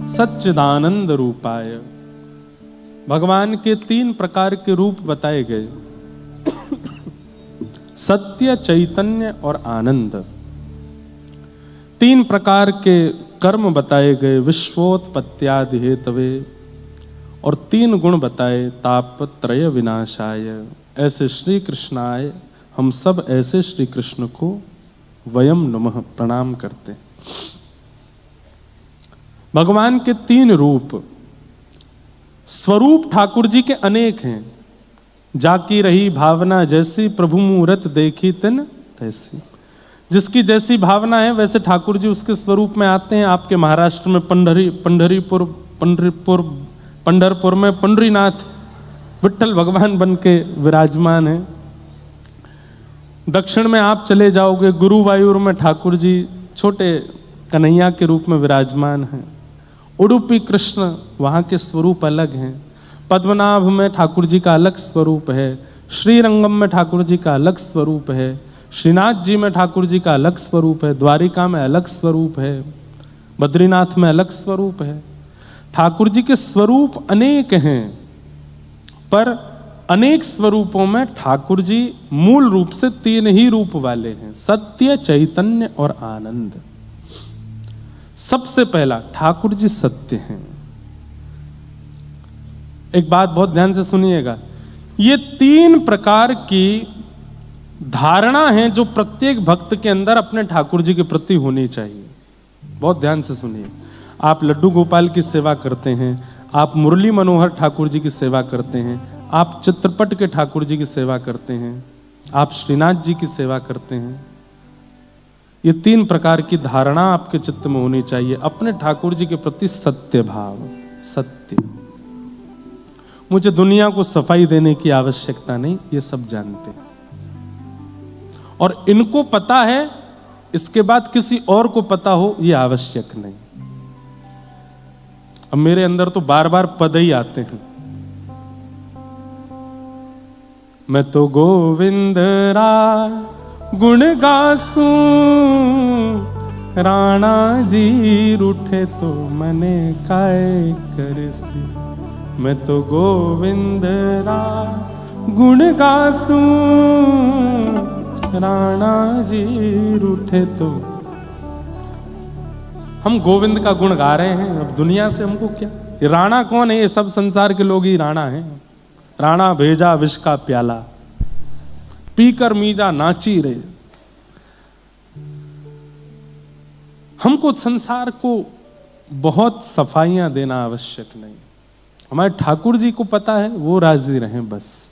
सच्चिदानंद रूपाय। भगवान के 3 प्रकार के रूप बताए गए, सत्य, चैतन्य और आनंद। 3 प्रकार के कर्म बताए गए, विश्वोत्पत्त्यादि हेतवे, और 3 गुण बताए, तापत्रय विनाशाय। ऐसे श्री कृष्णाय, हम सब ऐसे श्री कृष्ण को वयम नमः प्रणाम करते हैं। भगवान के 3 रूप, स्वरूप ठाकुर जी के अनेक हैं। जाकी रही भावना जैसी, प्रभु मूरत देखी तिन तैसी। जिसकी जैसी भावना है वैसे ठाकुर जी उसके स्वरूप में आते हैं। आपके महाराष्ट्र में पंढरपुर में पंडरीनाथ विट्ठल भगवान बन के विराजमान है। दक्षिण में आप चले जाओगे, गुरुवायूर में ठाकुर जी छोटे कन्हैया के रूप में विराजमान हैं। उडुपी कृष्ण, वहाँ के स्वरूप अलग हैं। पद्मनाभ में ठाकुर जी का अलग स्वरूप है। श्रीरंगम में ठाकुर जी का अलग स्वरूप है। श्रीनाथ जी में ठाकुर जी का अलग स्वरूप है। द्वारिका में अलग स्वरूप है। बद्रीनाथ में अलग स्वरूप है। ठाकुर जी के स्वरूप अनेक हैं, पर अनेक स्वरूपों में ठाकुर जी मूल रूप से 3 ही रूप वाले हैं, सत्य, चैतन्य और आनंद। सबसे पहला ठाकुर जी सत्य हैं। एक बात बहुत ध्यान से सुनिएगा, ये 3 प्रकार की धारणा है जो प्रत्येक भक्त के अंदर अपने ठाकुर जी के प्रति होनी चाहिए। बहुत ध्यान से सुनिए। आप लड्डू गोपाल की सेवा करते हैं, आप मुरली मनोहर ठाकुर जी की सेवा करते हैं, आप चित्रपट के ठाकुर जी की सेवा करते हैं, आप श्रीनाथ जी की सेवा करते हैं। ये 3 प्रकार की धारणा आपके चित्त में होनी चाहिए। अपने ठाकुर जी के प्रति सत्य भाव, सत्य। मुझे दुनिया को सफाई देने की आवश्यकता नहीं, ये सब जानते हैं और इनको पता है। इसके बाद किसी और को पता हो ये आवश्यक नहीं। अब मेरे अंदर तो बार बार पद ही आते हैं। मैं तो गोविंद रा गुण गासूं, राणा जी रूठे तो मने काय करसी। मैं तो गोविंद रा गुण गासूं, राणा जी रूठे तो। हम गोविंद का गुण गा रहे हैं, अब दुनिया से हमको क्या। ये राणा कौन है? ये सब संसार के लोग ही राणा हैं। राणा भेजा विष का प्याला, पीकर मीरा नाची रे। हमको संसार को बहुत सफाइयां देना आवश्यक नहीं। हमारे ठाकुर जी को पता है, वो राजी रहें, बस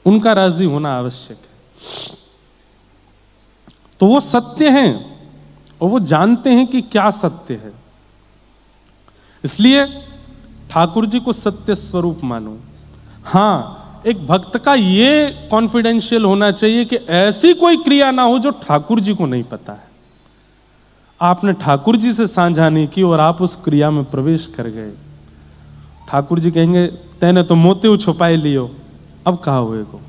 उनका राजी होना आवश्यक है। तो वो सत्य हैं और वो जानते हैं कि क्या सत्य है, इसलिए ठाकुर जी को सत्य स्वरूप मानो। हां, एक भक्त का ये कॉन्फिडेंशियल होना चाहिए कि ऐसी कोई क्रिया ना हो जो ठाकुर जी को नहीं पता है। आपने ठाकुर जी से साझा नहीं की और आप उस क्रिया में प्रवेश कर गए, ठाकुर जी कहेंगे तैने तो मोती छुपाए लियो, अब कहा हुए को।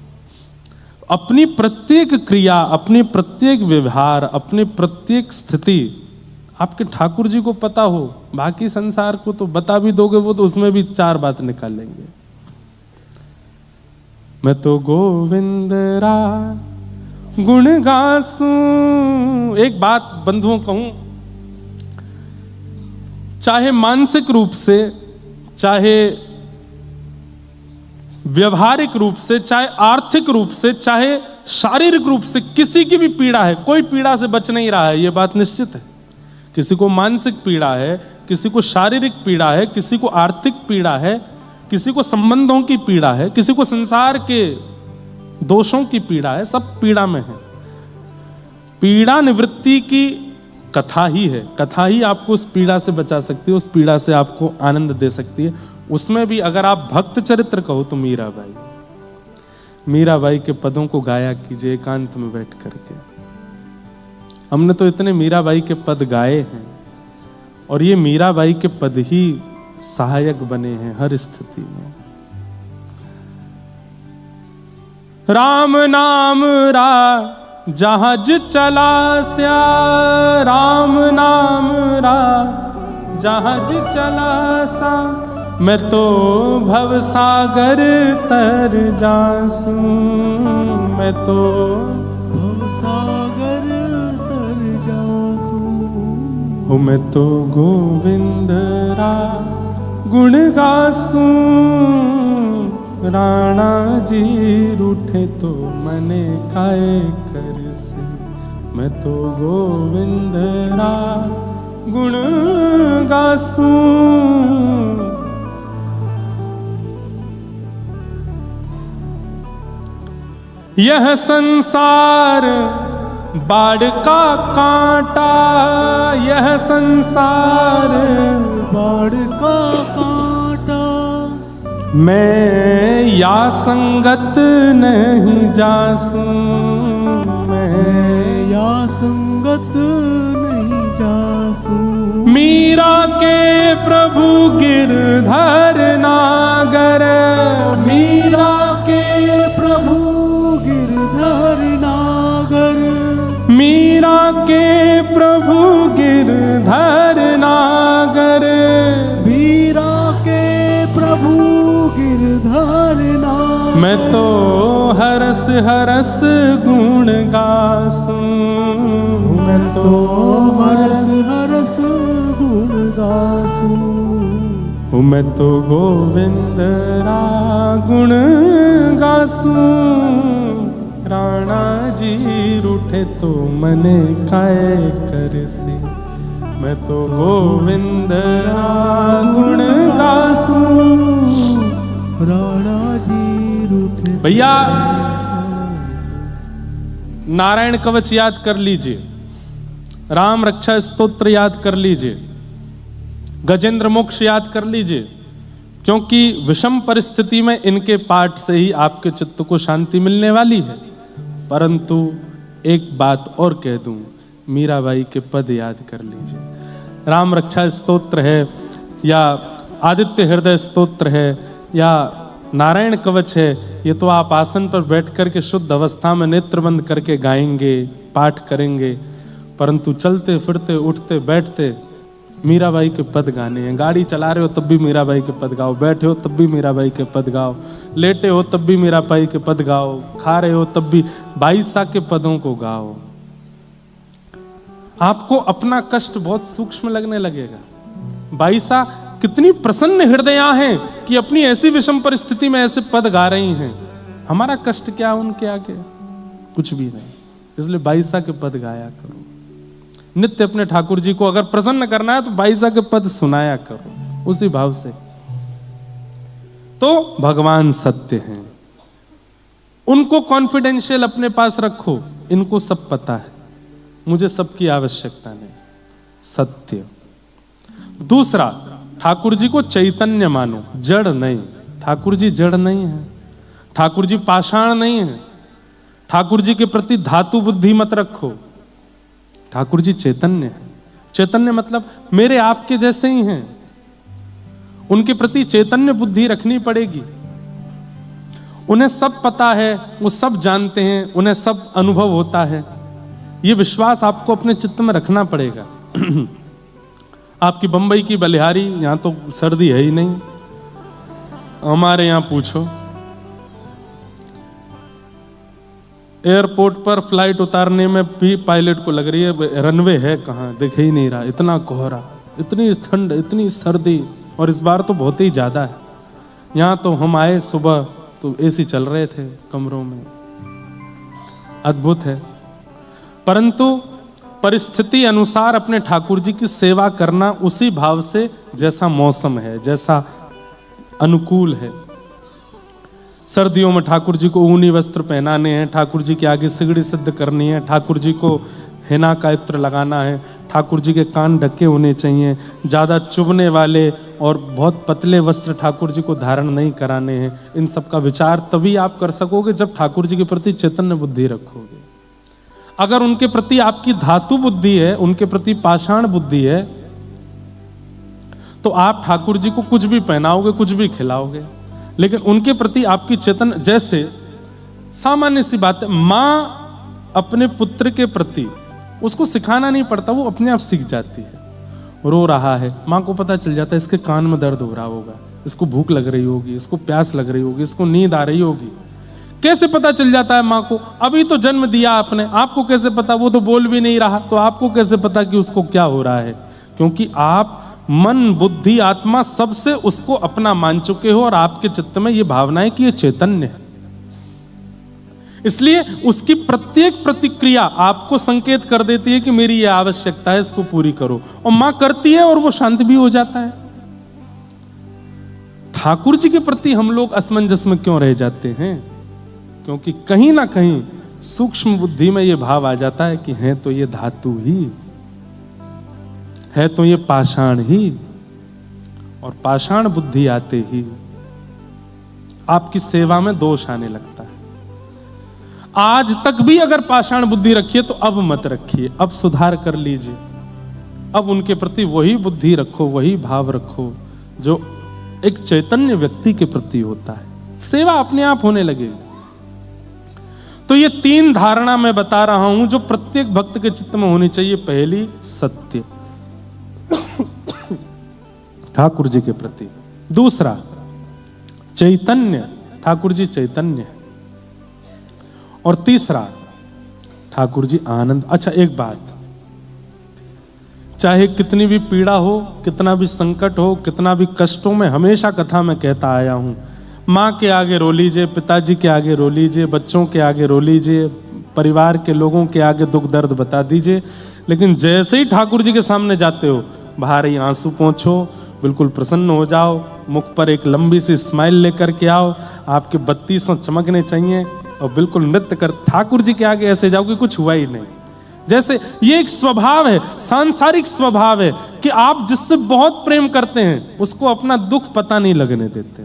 अपनी प्रत्येक क्रिया, अपनी प्रत्येक व्यवहार, अपनी प्रत्येक स्थिति आपके ठाकुर जी को पता हो। बाकी संसार को तो बता भी दोगे, वो तो उसमें भी 4 बात निकाल लेंगे। मैं तो गोविंद रा गुण गासूं। एक बात बंधुओं कहूं, चाहे मानसिक रूप से, चाहे व्यवहारिक रूप से, चाहे आर्थिक रूप से, चाहे शारीरिक रूप से, किसी की भी पीड़ा है, कोई पीड़ा से बच नहीं रहा है, यह बात निश्चित है। किसी को मानसिक पीड़ा है, किसी को शारीरिक पीड़ा है, किसी को आर्थिक पीड़ा है, किसी को संबंधों की पीड़ा है, किसी को संसार के दोषों की पीड़ा है, सब पीड़ा में है। पीड़ा निवृत्ति की कथा ही है, कथा ही आपको उस पीड़ा से बचा सकती है, उस पीड़ा से आपको आनंद दे सकती है। उसमें भी अगर आप भक्त चरित्र कहो तो मीराबाई के पदों को गाया कीजिए एकांत में बैठ करके। हमने तो इतने मीराबाई के पद गाए हैं और ये मीराबाई के पद ही सहायक बने हैं हर स्थिति में। राम नाम रा जहाज चला स्या, राम नाम रा जहाज चला सा, मैं तो भव सागर तर जासू, मैं तो भव सागर तर जासू। हो मैं तो गोविंद रा गुण गासू, राणा जी रूठे तो मने काए कर से, मैं तो गोविंद रा गुण गासू। यह संसार बाढ़ का कांटा, यह संसार बाढ़ का कांटा, मैं या संगत नहीं जासू, मैं या संगत नहीं जासू। मीरा के प्रभु गिरधर नागर, मीरा के प्रभु गिरधर नागर, मीरा के प्रभु गिरधर नागर, मीरा के प्रभु गिरधर नागर। मैं तो हरस हरस गुण गासू, मैं तो हरस हरस गुण गासू। मैं तो गोविंद रा गुण गासू, राणा जी रूठे तो मने काए कर से, मैं तो गोविंद रा गुण गासू, राणा जी रूठे। भैया नारायण कवच याद कर लीजिए, राम रक्षा स्तोत्र याद कर लीजिए, गजेंद्र मोक्ष याद कर लीजिए, क्योंकि विषम परिस्थिति में इनके पाठ से ही आपके चित्त को शांति मिलने वाली है। परंतु एक बात और कह दूं, मीराबाई के पद याद कर लीजिए। राम रक्षा स्तोत्र है या आदित्य हृदय स्तोत्र है या नारायण कवच है, ये तो आप आसन पर बैठ करके शुद्ध अवस्था में नेत्र बंद करके गाएंगे, पाठ करेंगे, परंतु चलते फिरते उठते बैठते मीराबाई के पद गाने हैं। गाड़ी चला रहे हो तब भी मीराबाई के पद गाओ, बैठे हो तब भी मीराबाई के पद गाओ, लेटे हो तब भी मीराबाई के पद गाओ, खा रहे हो तब भी बाईसा के पदों को गाओ। आपको अपना कष्ट बहुत सूक्ष्म लगने लगेगा। बाईसा कितनी प्रसन्न हृदया हैं कि अपनी ऐसी विषम परिस्थिति में ऐसे पद गा रही हैं। हमारा कष्ट क्या उनके आगे, कुछ भी नहीं। इसलिए बाईसा के पद गाया करो। नित्य अपने ठाकुर जी को अगर प्रसन्न करना है तो बाईसा के पद सुनाया करो उसी भाव से। तो भगवान सत्य हैं, उनको कॉन्फिडेंशियल अपने पास रखो। इनको सब पता है, मुझे सबकी आवश्यकता नहीं। सत्य। दूसरा, ठाकुर जी को चैतन्य मानो, जड़ नहीं। ठाकुर जी जड़ नहीं है, ठाकुर जी पाषाण नहीं है। ठाकुर जी के प्रति धातु बुद्धि मत रखो। ठाकुर जी चैतन्य है। चैतन्य मतलब मेरे आपके जैसे ही हैं। उनके प्रति चैतन्य बुद्धि रखनी पड़ेगी। उन्हें सब पता है, वो सब जानते हैं, उन्हें सब अनुभव होता है। ये विश्वास आपको अपने चित्त में रखना पड़ेगा। आपकी बंबई की बलिहारी, यहां तो सर्दी है ही नहीं, हमारे यहां पूछो, एयरपोर्ट पर फ्लाइट उतारने में भी पायलट को लग रही है रनवे है कहाँ, दिख ही नहीं रहा। इतना कोहरा, इतनी ठंड, इतनी सर्दी, और इस बार तो बहुत ही ज्यादा है। यहाँ तो हम आए सुबह तो एसी चल रहे थे कमरों में, अद्भुत है। परंतु परिस्थिति अनुसार अपने ठाकुर जी की सेवा करना उसी भाव से, जैसा मौसम है, जैसा अनुकूल है। सर्दियों में ठाकुर जी को ऊनी वस्त्र पहनाने हैं, ठाकुर जी के आगे सिगड़ी सिद्ध करनी है, ठाकुर जी को हिना का इत्र लगाना है, ठाकुर जी के कान ढके होने चाहिए, ज़्यादा चुभने वाले और बहुत पतले वस्त्र ठाकुर जी को धारण नहीं कराने हैं। इन सब का विचार तभी आप कर सकोगे जब ठाकुर जी के प्रति चैतन्य बुद्धि रखोगे। अगर उनके प्रति आपकी धातु बुद्धि है, उनके प्रति पाषाण बुद्धि है, तो आप ठाकुर जी को कुछ भी पहनाओगे, कुछ भी खिलाओगे। लेकिन उनके प्रति आपकी चेतन, जैसे सामान्य सी बात है, माँ अपने पुत्र के प्रति, उसको सिखाना नहीं पड़ता, वो अपने आप सीख जाती है। रो रहा है, माँ को पता चल जाता है इसके कान में दर्द हो रहा होगा, इसको भूख लग रही होगी, इसको प्यास लग रही होगी, इसको नींद आ रही होगी। कैसे पता चल जाता है माँ को? अभी तो जन्म दिया आपने, आपको कैसे पता? वो तो बोल भी नहीं रहा, तो आपको कैसे पता कि उसको क्या हो रहा है? क्योंकि आप मन, बुद्धि, आत्मा सबसे उसको अपना मान चुके हो और आपके चित्त में ये भावना है कि ये चैतन्य है। इसलिए उसकी प्रत्येक प्रतिक्रिया आपको संकेत कर देती है कि मेरी ये आवश्यकता है, इसको पूरी करो, और मां करती है और वो शांत भी हो जाता है। ठाकुर जी के प्रति हम लोग असमंजस में क्यों रह जाते हैं? क्योंकि कहीं ना कहीं सूक्ष्म बुद्धि में ये भाव आ जाता है कि है तो ये धातु ही, है तो ये पाषाण ही, और पाषाण बुद्धि आते ही आपकी सेवा में दोष आने लगता है। आज तक भी अगर पाषाण बुद्धि रखिए तो अब मत रखिए, अब सुधार कर लीजिए, अब उनके प्रति वही बुद्धि रखो, वही भाव रखो जो एक चैतन्य व्यक्ति के प्रति होता है। सेवा अपने आप होने लगेगी। तो ये 3 धारणा मैं बता रहा हूं जो प्रत्येक भक्त के चित्त में होनी चाहिए। पहली, सत्य ठाकुर जी के प्रति। दूसरा, चैतन्य, ठाकुर जी चैतन्य है। और तीसरा, ठाकुर जी आनंद। अच्छा, एक बात, चाहे कितनी भी पीड़ा हो, कितना भी संकट हो, कितना भी कष्ट हो, मैं हमेशा कथा में कहता आया हूं, माँ के आगे रो लीजिए, पिताजी के आगे रो लीजिए, बच्चों के आगे रो लीजिए, परिवार के लोगों के आगे दुख दर्द बता दीजिए, लेकिन जैसे ही ठाकुर जी के सामने जाते हो, बाहर ही आंसू पोंछो, बिल्कुल प्रसन्न हो जाओ, मुख पर एक लंबी सी स्माइल लेकर के आओ, आपके 32 चमकने चाहिए और बिल्कुल नृत्य कर ठाकुर जी के आगे ऐसे जाओ कि कुछ हुआ ही नहीं। जैसे ये एक स्वभाव है, सांसारिक स्वभाव है कि आप जिससे बहुत प्रेम करते हैं उसको अपना दुख पता नहीं लगने देते।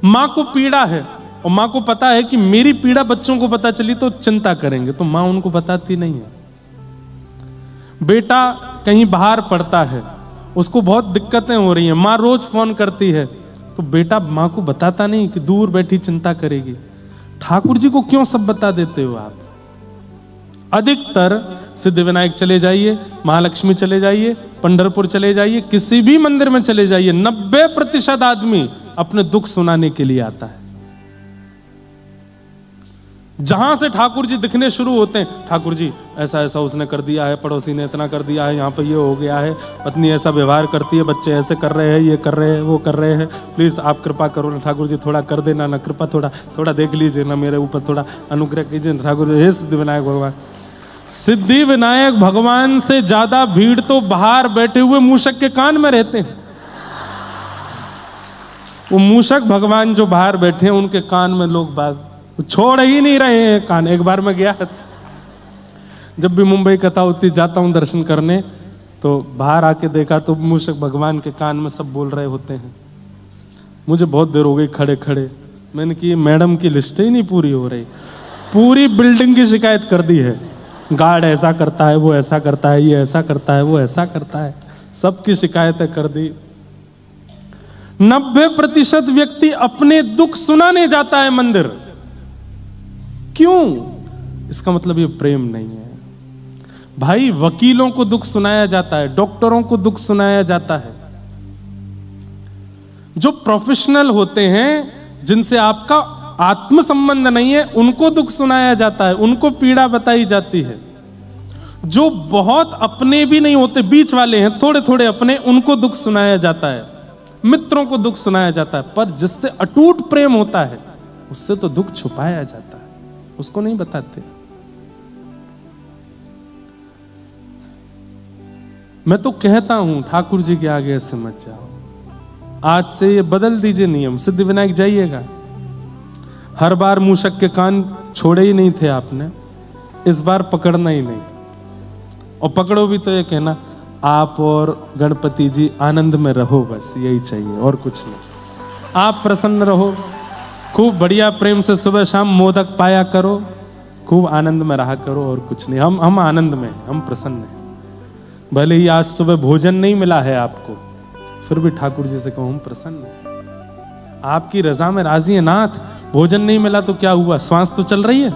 मां को पीड़ा है और मां को पता है कि मेरी पीड़ा बच्चों को पता चली तो चिंता करेंगे, तो मां उनको बताती नहीं है। बेटा कहीं बाहर पड़ता है, उसको बहुत दिक्कतें हो रही हैं, मां रोज फोन करती है, तो बेटा मां को बताता नहीं कि दूर बैठी चिंता करेगी। ठाकुर जी को क्यों सब बता देते हो आप? अधिकतर सिद्धिविनायक चले जाइए, महालक्ष्मी चले जाइए, पंढरपुर चले जाइए, किसी भी मंदिर में चले जाइए, 90% आदमी अपने दुख सुनाने के लिए आता है। जहां से ठाकुर जी दिखने शुरू होते हैं, ठाकुर जी ऐसा ऐसा उसने कर दिया है, पड़ोसी ने इतना कर दिया है, यहाँ पे ये हो गया है, पत्नी ऐसा व्यवहार करती है, बच्चे ऐसे कर रहे हैं, ये कर रहे हैं, वो कर रहे हैं, प्लीज आप कृपा करो ना ठाकुर जी, थोड़ा कर देना ना, कृपा थोड़ा थोड़ा देख लीजिए ना, मेरे ऊपर थोड़ा अनुग्रह कीजिए ना ठाकुर जी। हे सिद्धिविनायक भगवान, सिद्धिविनायक भगवान से ज्यादा भीड़ तो बाहर बैठे हुए मूषक के कान में रहते हैं। वो मूषक भगवान जो बाहर बैठे हैं उनके कान में लोग बात छोड़ ही नहीं रहे हैं कान। एक बार मैं गया, जब भी मुंबई कथा होती जाता हूं दर्शन करने, तो बाहर आके देखा तो मूषक भगवान के कान में सब बोल रहे होते हैं। मुझे बहुत देर हो गई खड़े खड़े, मैंने कि मैडम की लिस्ट ही नहीं पूरी हो रही, पूरी बिल्डिंग की शिकायत कर दी है, गार्ड ऐसा करता है, वो ऐसा करता है, ये ऐसा करता है, वो ऐसा करता है, सबकी शिकायतें कर दी। 90% व्यक्ति अपने दुख सुनाने जाता है मंदिर। क्यों? इसका मतलब ये प्रेम नहीं है भाई। वकीलों को दुख सुनाया जाता है, डॉक्टरों को दुख सुनाया जाता है, जो प्रोफेशनल होते हैं, जिनसे आपका आत्म संबंध नहीं है, उनको दुख सुनाया जाता है, उनको पीड़ा बताई जाती है। जो बहुत अपने भी नहीं होते, बीच वाले हैं, थोड़े थोड़े अपने, उनको दुख सुनाया जाता है, मित्रों को दुख सुनाया जाता है। पर जिससे अटूट प्रेम होता है उससे तो दुख छुपाया जाता है, उसको नहीं बताते। मैं तो कहता हूं ठाकुर जी के आगे ऐसे मत जाओ। आज से ये बदल दीजिए नियम। सिद्धिविनायक जाइएगा, हर बार मूषक के कान छोड़े ही नहीं थे आपने, इस बार पकड़ना ही नहीं, और पकड़ो भी तो ये कहना आप और गणपति जी आनंद में रहो, बस यही चाहिए और कुछ नहीं। आप प्रसन्न रहो, खूब बढ़िया प्रेम से सुबह शाम मोदक पाया करो, खूब आनंद में रहा करो, और कुछ नहीं। हम आनंद में, हम प्रसन्न हैं। भले ही आज सुबह भोजन नहीं मिला है आपको, फिर भी ठाकुर जी से कहो हम प्रसन्न हैं, आपकी रजा में राजी है नाथ। भोजन नहीं मिला तो क्या हुआ, श्वास तो चल रही है,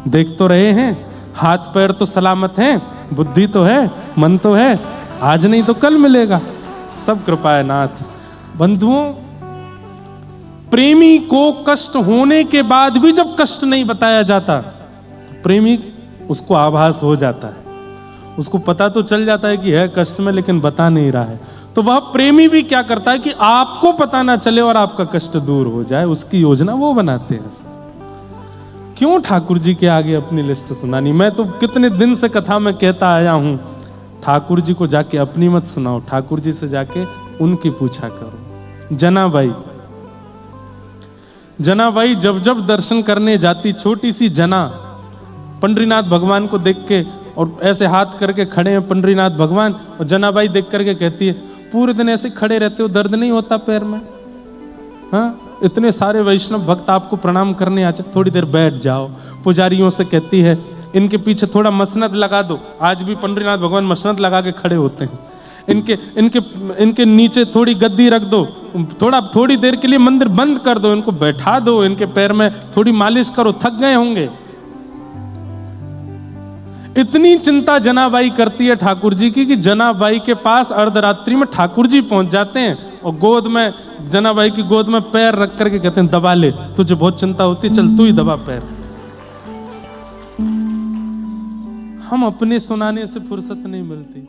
देख तो रहे हैं, हाथ पैर तो सलामत हैं, बुद्धि तो है, मन तो है, आज नहीं तो कल मिलेगा। सब कृपा है नाथ। बंधुओं, प्रेमी को कष्ट होने के बाद भी जब कष्ट नहीं बताया जाता तो प्रेमी उसको आभास हो जाता है, उसको पता तो चल जाता है कि है कष्ट में, लेकिन बता नहीं रहा है। तो वह प्रेमी भी क्या करता है कि आपको पता ना चले और आपका कष्ट दूर हो जाए, उसकी योजना वो बनाते हैं। क्यों ठाकुर जी के आगे अपनी लिस्ट सुनानी? मैं तो कितने दिन से कथा में कहता आया हूं, ठाकुर जी को जाके अपनी मत सुनाओ, ठाकुर जी से जाके उनकी पूछा करो। जनाबाई जब जब दर्शन करने जाती, छोटी सी जना पंडरीनाथ भगवान को देख के और ऐसे हाथ करके खड़े हैं पंडरीनाथ भगवान, और जनाबाई देख करके कहती है, पूरे दिन ऐसे खड़े रहते हो, दर्द नहीं होता पैर में? हाँ, इतने सारे वैष्णव भक्त आपको प्रणाम करने आते, थोड़ी देर बैठ जाओ। पुजारियों से कहती है, इनके पीछे थोड़ा मसनद लगा दो। आज भी पंडरीनाथ भगवान मसनद लगा के खड़े होते हैं। इनके नीचे थोड़ी गद्दी रख दो, थोड़ी देर के लिए मंदिर बंद कर दो, इनको बैठा दो, इनके पैर में थोड़ी मालिश करो, थक गए होंगे। इतनी चिंता जनाबाई करती है ठाकुर जी की कि जनाबाई के पास अर्धरात्रि में ठाकुर जी पहुंच जाते हैं और गोद में, जनाबाई की गोद में पैर रख करके कहते हैं, दबा ले, तुझे बहुत चिंता होती, चल तू ही दबा पैर। हम अपने सुनाने से फुर्सत नहीं मिलती।